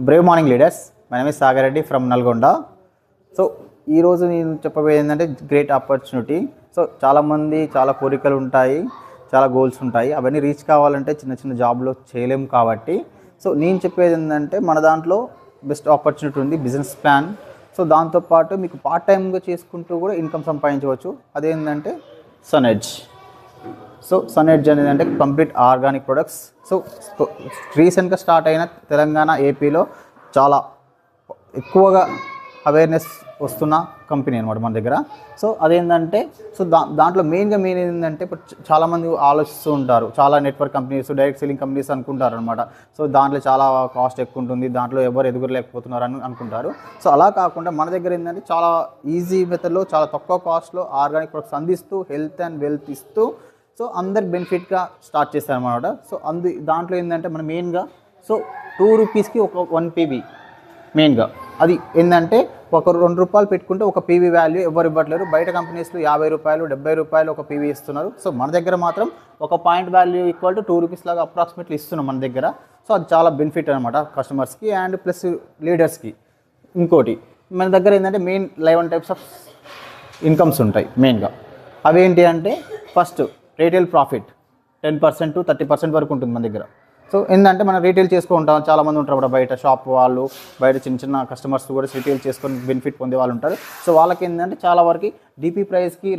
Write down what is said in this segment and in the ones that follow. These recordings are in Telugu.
Brave morning leaders. My name is Sagar Reddy from Nalgonda. So ఈరోజు నేను చెప్పబోయేది ఏంటంటే గ్రేట్ ఆపర్చునిటీ. సో చాలామంది చాలా కోరికలు ఉంటాయి, చాలా గోల్స్ ఉంటాయి. అవన్నీ రీచ్ కావాలంటే చిన్న చిన్న జాబ్లో చేయలేము. కాబట్టి సో నేను చెప్పేది ఏంటంటే మన దాంట్లో బెస్ట్ ఆపర్చునిటీ ఉంది, బిజినెస్ ప్లాన్. సో దాంతోపాటు మీకు పార్ట్ టైమ్గా చేసుకుంటూ కూడా ఇన్కమ్ సంపాదించవచ్చు. అదేంటంటే సన్ఎడ్జ్. సో సన్ఎడ్జ్ అనేది అంటే కంప్లీట్ ఆర్గానిక్ ప్రొడక్ట్స్. సో రీసెంట్గా స్టార్ట్ అయిన తెలంగాణ, ఏపీలో చాలా ఎక్కువగా అవేర్నెస్ వస్తున్న కంపెనీ అనమాట మన దగ్గర. సో అదేంటంటే దాంట్లో మెయిన్ ఏంటంటే ఇప్పుడు చాలామంది ఆలోచిస్తూ ఉంటారు, చాలా network companies, direct selling companies అనుకుంటారు అనమాట. సో దాంట్లో చాలా కాస్ట్ ఎక్కువ ఉంటుంది, దాంట్లో ఎవరు ఎదుగురలేకపోతున్నారు అని అనుకుంటారు. సో అలా కాకుండా మన దగ్గర ఏంటంటే చాలా ఈజీ మెథడ్లో, చాలా తక్కువ కాస్ట్లో ఆర్గానిక్ ప్రొడక్ట్స్ అందిస్తూ హెల్త్ అండ్ వెల్త్ ఇస్తూ సో అందరికి బెనిఫిట్గా స్టార్ట్ చేస్తారన్నమాట. సో దాంట్లో ఏంటంటే మనం మెయిన్గా సో 2 రూపీస్కి ఒక 1 పీవీ మెయిన్గా. అది ఏంటంటే ఒక 2 రూపాయలు పెట్టుకుంటే ఒక పీవీ వాల్యూ ఎవరు ఇవ్వట్లేరు. బయట కంపెనీస్లో 50 రూపాయలు, 70 రూపాయలు ఒక పీవీ ఇస్తున్నారు. సో మన దగ్గర మాత్రం ఒక point value equal to 2 rupees లాగా అప్రాక్సిమేట్లీ ఇస్తున్నాం మన దగ్గర. సో అది చాలా బెనిఫిట్ అనమాట కస్టమర్స్కి అండ్ ప్లస్ లీడర్స్కి. ఇంకోటి మన దగ్గర ఏంటంటే మెయిన్ 11 టైప్స్ ఆఫ్ ఇన్కమ్స్ ఉంటాయి మెయిన్గా. అవేంటి అంటే ఫస్ట్ రీటైల్ ప్రాఫిట్ 10% to 30% వరకు ఉంటుంది మన దగ్గర. సో ఏంటంటే మనం రీటైల్ చేసుకుంటాం, చాలామంది ఉంటారు కూడా బయట షాప్ వాళ్ళు, బయట చిన్న చిన్న కస్టమర్స్ కూడా రీటైల్ చేసుకొని బెనిఫిట్ పొందే వాళ్ళు ఉంటారు. సో వాళ్ళకి ఏంటంటే చాలా వరకు డిపి ప్రైస్కి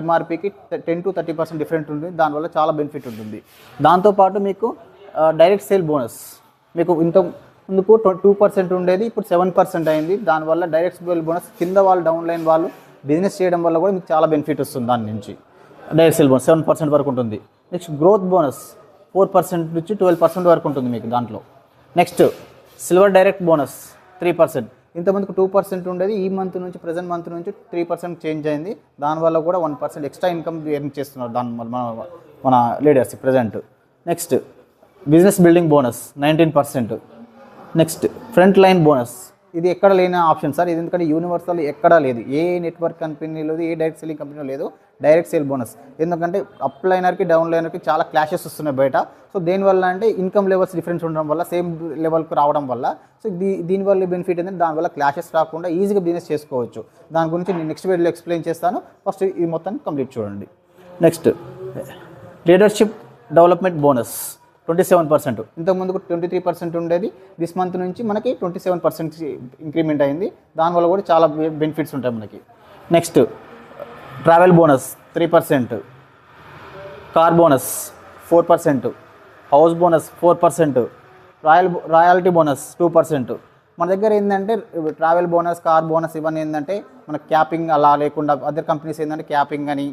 ఎంఆర్పికి 10 to 30% డిఫరెంట్ ఉంటుంది. దానివల్ల చాలా బెనిఫిట్ ఉంటుంది. దాంతోపాటు మీకు డైరెక్ట్ సేల్ బోనస్ మీకు ఇంత ముందుకు 2% ఉండేది, ఇప్పుడు 7% అయింది. దానివల్ల డైరెక్ట్ సేల్ బోనస్ కింద వాళ్ళు, డౌన్ లైన్ వాళ్ళు బిజినెస్ చేయడం వల్ల కూడా మీకు చాలా బెనిఫిట్ వస్తుంది. దాని నుంచి డైరెక్ట్ సేల్ బోనస్ 7% వరకు ఉంటుంది. నెక్స్ట్ గ్రోత్ బోనస్ 4% నుంచి 12% వరకు ఉంటుంది మీకు దాంట్లో. Next silver direct bonus 3%. ఇంతమందికి 2% ఉండేది, ఈ మంత్ నుంచి ప్రజెంట్ మంత్ నుంచి 3% చేంజ్ అయింది. దానివల్ల కూడా 1% ఎక్స్ట్రా ఇన్కమ్ ఎర్న్ చేస్తున్నారు దానివల్ల మన leaders present. Next business building bonus 19%. Next front line bonus, ఇది ఎక్కడ లేని ఆప్షన్ సార్. ఇది ఎందుకంటే యూనివర్సల్ ఎక్కడా లేదు, ఏ నెట్వర్క్ కంపెనీలో, ఏ డైరెక్ట్ సెల్లింగ్ కంపెనీలో లేదు డైరెక్ట్ సేల్ బోనస్. ఎందుకంటే అప్ లైనర్కి, డౌన్ లైనర్కి చాలా క్లాషెస్ వస్తున్నాయి బయట. సో దేనివల్ల అంటే ఇన్కమ్ లెవెల్స్ డిఫరెన్స్ ఉండడం వల్ల, సేమ్ లెవెల్కి రావడం వల్ల. సో దీనివల్ల బెనిఫిట్ ఏంటంటే దానివల్ల క్లాషెస్ రాకుండా ఈజీగా బిజినెస్ చేసుకోవచ్చు. దాని గురించి నేను నెక్స్ట్ వీడియోలో ఎక్స్ప్లెయిన్ చేస్తాను. ఫస్ట్ ఈ మొత్తాన్ని కంప్లీట్ చూడండి. Next leadership development bonus 27%. ఇంతకుముందుకు 23% ఉండేది, దిస్ మంత్ నుంచి మనకి 27% ఇంక్రిమెంట్ అయింది. దానివల్ల కూడా చాలా బెనిఫిట్స్ ఉంటాయి మనకి. Next travel bonus 3%, car bonus 4%, house bonus 4%, royalty bonus 2%. మన దగ్గర ఏంటంటే ట్రావెల్ బోనస్, కార్ బోనస్ ఇవన్నీ ఏంటంటే మన క్యాపింగ్ అలా లేకుండా, అదర్ కంపెనీస్ ఏంటంటే క్యాపింగ్ అని,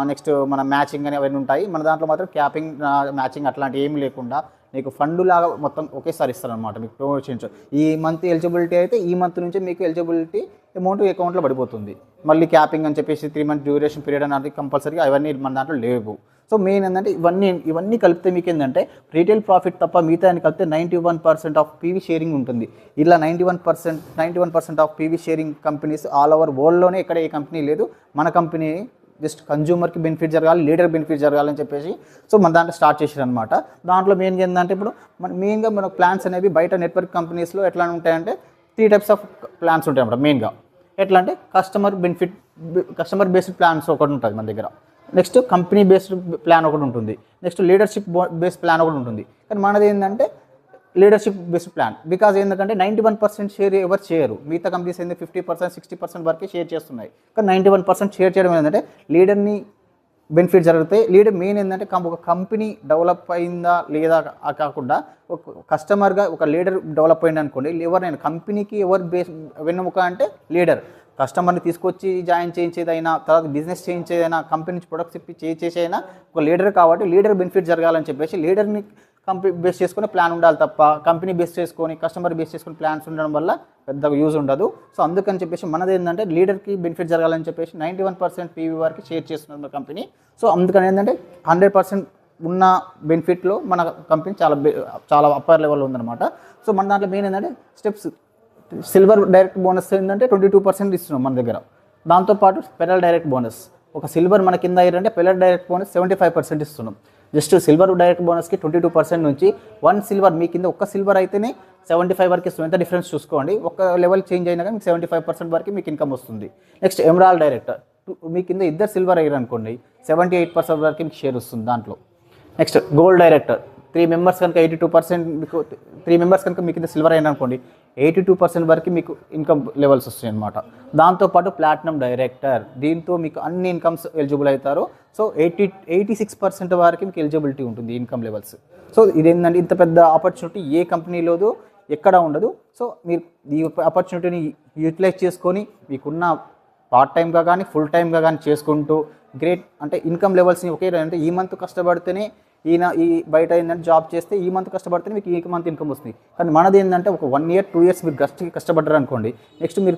నెక్స్ట్ మన మ్యాచింగ్ అని అవన్నీ ఉంటాయి. మన దాంట్లో మాత్రం క్యాపింగ్, మ్యాచింగ్ అట్లాంటివి ఏమి లేకుండా మీకు ఫండ్ లాగా మొత్తం ఒకేసారి ఇస్తారనమాట. మీకు ప్రమోషన్స్ ఈ మంత్ ఎలిజిబిలిటీ అయితే ఈ మంత్ నుంచి మీకు ఎలిజిబిలిటీ అమౌంట్ అకౌంట్లో పడిపోతుంది. మళ్ళీ క్యాపింగ్ అని చెప్పేసి 3 month డ్యూరేషన్ పీరియడ్ అనేది కంపల్సరీగా అవన్నీ మన దాంట్లో లేవు. సో మెయిన్ ఏంటంటే ఇవన్నీ కలిపితే మీకు ఏంటంటే రీటైల్ ప్రాఫిట్ తప్ప మిగతా అని కలిపితే 91% ఆఫ్ పీవీ షేరింగ్ ఉంటుంది. ఇలా 91% of PV sharing companies all over వరల్డ్లోనే ఎక్కడ ఏ కంపెనీ లేదు. మన కంపెనీ జస్ట్ కన్జ్యూమర్కి బెనిఫిట్ జరగాలి, లీడర్ బెనిఫిట్ జరగాలని చెప్పేసి సో మన దాంట్లో స్టార్ట్ చేశారనమాట. దాంట్లో మెయిన్గా ఏంటంటే ఇప్పుడు మెయిన్గా మన ప్లాన్స్ అనేవి బయట నెట్వర్క్ కంపెనీస్లో ఎట్లా ఉంటాయంటే 3 types ఆఫ్ ప్లాన్స్ ఉంటాయి అన్నమాట. మెయిన్గా ఎట్లా అంటే కస్టమర్ బేస్డ్ ప్లాన్స్ ఒకటి ఉంటుంది మన దగ్గర. నెక్స్ట్ కంపెనీ బేస్డ్ ప్లాన్ ఒకటి ఉంటుంది. నెక్స్ట్ లీడర్షిప్ బేస్డ్ ప్లాన్ ఒకటి ఉంటుంది. కానీ మనది ఏంటంటే లీడర్షిప్ బేస్డ్ ప్లాన్. బికాజ్ ఎందుకంటే 91% షేర్ ఎవరు చేయరు. మిగతా కంపెనీస్ ఏంటంటే 50%, 60% వరకే షేర్ చేస్తున్నాయి. కానీ 91% షేర్ చేయడం ఏంటంటే లీడర్ని బెనిఫిట్ జరుగుతాయి. లీడర్ మెయిన్ ఏంటంటే ఒక కంపెనీ డెవలప్ అయిందా లేదా కాకుండా ఒక కస్టమర్గా ఒక లీడర్ డెవలప్ అయింది అనుకోండి. ఎవరైనా కంపెనీకి ఎవరు వెన్నెముక అంటే లీడర్. కస్టమర్ని తీసుకొచ్చి జాయిన్ చేయించేదైనా, తర్వాత బిజినెస్ చేయించేదైనా, కంపెనీ నుంచి ప్రొడక్ట్స్ ఇప్పి చేసేదైనా ఒక లీడర్. కాబట్టి లీడర్ బెనిఫిట్ జరగాలని చెప్పేసి లీడర్ని కంపెనీ బేస్ చేసుకుని ప్లాన్ ఉండాలి తప్ప కంపెనీ బేస్ చేసుకొని, కస్టమర్ బేస్ చేసుకుని ప్లాన్స్ ఉండడం వల్ల పెద్దగా యూజ్ ఉండదు. సో అందుకని చెప్పేసి మనది ఏంటంటే లీడర్కి బెనిఫిట్ జరగాలని చెప్పేసి 91% పీవీ వరకు షేర్ చేస్తున్నారు కంపెనీ. సో అందుకని ఏంటంటే 100% ఉన్న బెనిఫిట్లో మన కంపెనీ చాలా అప్పర్ లెవెల్లో ఉందన్నమాట. సో మన దాంట్లో మెయిన్ ఏంటంటే స్టెప్స్. సిల్వర్ డైరెక్ట్ బోనస్ ఏంటంటే 22% ఇస్తున్నాం మన దగ్గర. దాంతోపాటు పెరల్ డైరెక్ట్ బోనస్, ఒక సిల్వర్ మన కింద అయ్యారంటే పెరల్ డైరెక్ట్ బోనస్ 75% ఇస్తున్నాం. జస్ట్ సిల్వర్ డైరెక్ట్ బోనస్కి 22% నుంచి 1 సిల్వర్ మీ కింద ఒక్క సిల్వర్ అయితేనే 75 వరకు ఇస్తుంది. ఎంత డిఫరెన్స్ చూసుకోండి. ఒక లెవెల్ చేంజ్ అయినా కానీ మీకు 75% వరకు మీకు ఇన్కమ్ వస్తుంది. నెక్స్ట్ ఎమరాల్డ్ డైరెక్టర్ మీ కింద ఇద్దరు సిల్వర్ అయ్యారు అనుకోండి 78% వరకు మీకు షేర్ వస్తుంది దాంట్లో. నెక్స్ట్ గోల్డ్ డైరెక్టర్ 3 మెంబర్స్ కనుక 82% మీకు 3 మెంబర్స్ కనుక మీ కింద సిల్వర్ అయినా అనుకోండి 82% వరకు మీకు ఇన్కమ్ లెవెల్స్ వస్తాయి అనమాట. దాంతోపాటు ప్లాటినం డైరెక్టర్ దీంతో మీకు అన్ని ఇన్కమ్స్ ఎలిజిబుల్ అవుతారు. సో 86% వరకు మీకు ఎలిజిబిలిటీ ఉంటుంది ఇన్కమ్ లెవెల్స్. సో ఇదేంటంటే ఇంత పెద్ద ఆపర్చునిటీ ఏ కంపెనీలోదు ఎక్కడ ఉండదు. సో మీరు ఈ ఆపర్చునిటీని యూటిలైజ్ చేసుకొని మీకున్న పార్ట్ టైమ్గా కానీ ఫుల్ టైమ్గా కానీ చేసుకుంటూ గ్రేట్ అంటే ఇన్కమ్ లెవెల్స్ని ఒకే అంటే ఈ మంత్ కష్టపడితేనే ఈ బయట ఏంటంటే జాబ్ చేస్తే ఈ మంత్ కష్టపడితేనే మీకు ఈ మంత్ ఇన్కమ్ వస్తుంది. కానీ మనది ఏంటంటే ఒక 1 year 2 years మీరు కష్టపడ్డారు అనుకోండి నెక్స్ట్ మీరు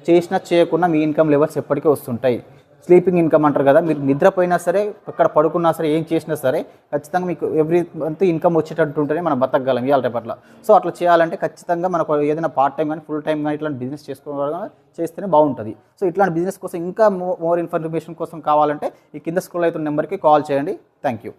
చేసినా చేయకుండా మీ ఇన్కమ్ లెవెల్స్ ఎప్పటికీ వస్తుంటాయి. స్లీపింగ్ ఇన్కమ్ అంటారు కదా, మీరు నిద్రపోయినా సరే ఎక్కడ పడుకున్నా సరే ఏం చేసినా సరే ఖచ్చితంగా మీకు ఎవ్రీ మంత్ ఇన్కమ్ వచ్చేటట్టు ఉంటేనే మనం బతకగలం ఇవాళ రేపట్ల. సో అట్లా చేయాలంటే ఖచ్చితంగా మనకు ఏదైనా పార్ట్ టైం కానీ ఫుల్ టైం కానీ ఇట్లాంటి బిజినెస్ చేసుకోవడం చేస్తేనే బాగుంటుంది. సో ఇట్లాంటి బిజినెస్ కోసం ఇంకా మోర్ ఇన్ఫర్మేషన్ కోసం కావాలంటే ఈ కింద స్క్రోల్ అవుతున్న నెంబర్కి కాల్ చేయండి. Thank you.